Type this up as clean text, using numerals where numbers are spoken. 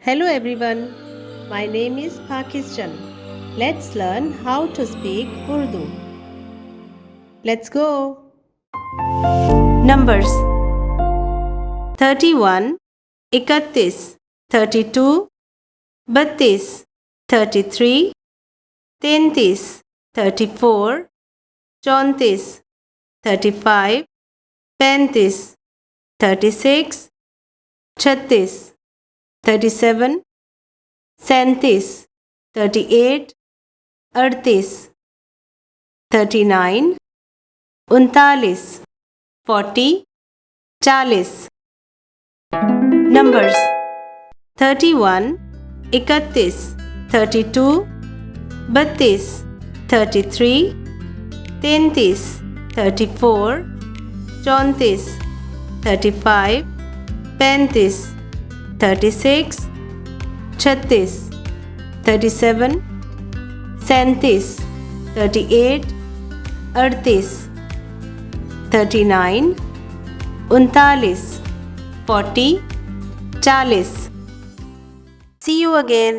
Hello everyone, my name is Pakistan. Let's learn how to speak Urdu. Let's go. Numbers 31, 31, 32, 32, 33, 33, 34, 34, 35, 35, 36, 36, 37, 37, 38, 38, 39, 39, 40, 40. Numbers 31, 31, 32, 32, 33, 33, 34, 34, 35, 35, 36, 36, 37, 37, 38, 38, 39, 39, 40, 40. See you again.